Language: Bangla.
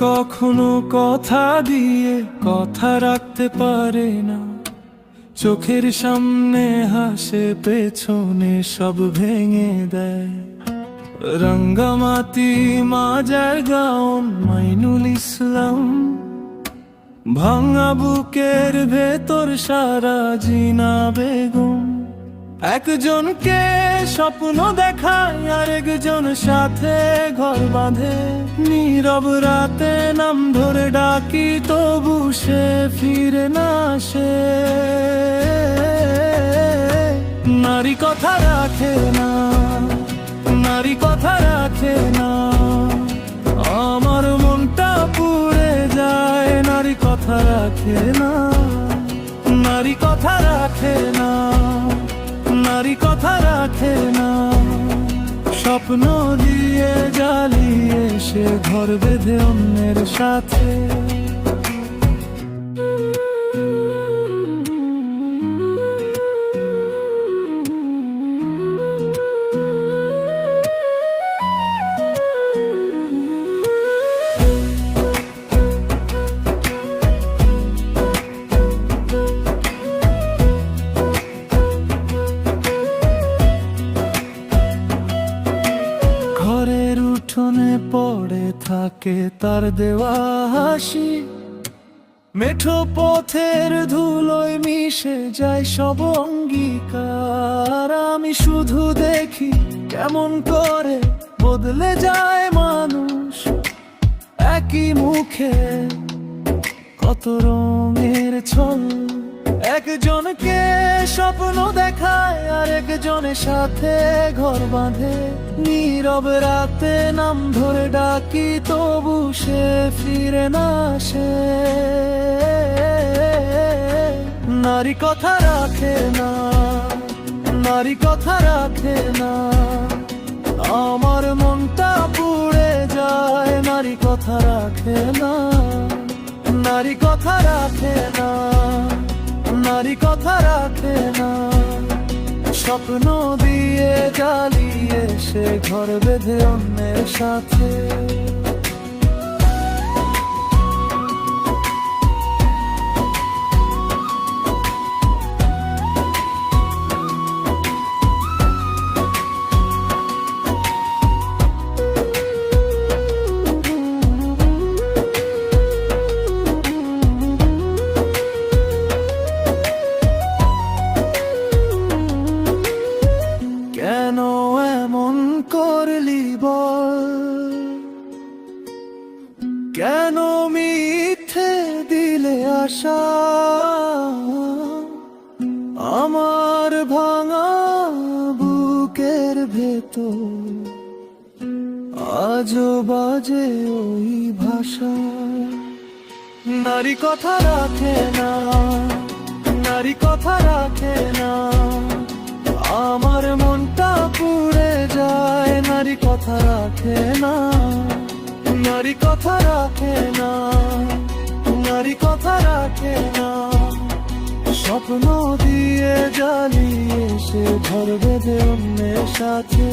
কখনো কথা দিয়ে কথা রাখতে পারে না, চোখের সামনে হাসে পেছনে সব ভেঙে দেয়। রঙ্গমাতি মাজার গাউন মাইনুল ইসলাম, ভাঙা বুকের ভেতর সারা জিনা বেগম। একজনকে স্বপ্ন দেখায় আর একজন সাথে ঘর বাঁধে, নীরব রাতে নাম ধরে ডাকি তবু সে ফিরে না আসে। নারী কথা রাখে না, নারী কথা রাখে না, আমার মনটা পুড়ে যায়। নারী কথা রাখে না, নারী কথা রাখে না, নারী কথা রাখে না। স্বপ্ন দিয়ে জ্বালিয়ে সে ঘর বেঁধে অন্যের সাথে। ঘরের উঠোনে পড়ে থাকে তার দেওয়া হাসি, মেঠো পথের ধুলোয় মিশে যায় সব অঙ্গীকার। আমি শুধু দেখি কেমন করে বদলে যায় মানুষ, একই মুখে কত রঙের ছল। একজনকে স্বপ্ন দেখায় আর একজনের সাথে ঘর বাঁধে, নীরব রাতে নাম ধরে ডাকি তবু সে ফিরে না আসে। নারী কথা রাখে না, নারী কথা রাখে না, আমার মনটা পুড়ে যায়। নারী কথা রাখে না, নারী কথা রাখে না, নারী কথা রাখে না। স্বপ্ন দিয়ে জ্বালিয়ে সে ঘর বেঁধে অন্যের সাথে। কেন এমন করলি বল, কেন মিথ্যে দিলে আশা। আমার ভাঙা বুকের ভেতর আজও বাজে ওই ভাষা। নারী কথা রাখে না, নারী কথা রাখে না, আমার মনটা পুড়ে যায়। নারী কথা রাখে না, নারী কথা রাখে না, নারী কথা রাখে না। স্বপ্ন দিয়ে জ্বালিয়ে সে ঘর বেঁধে অন্যের সাথে।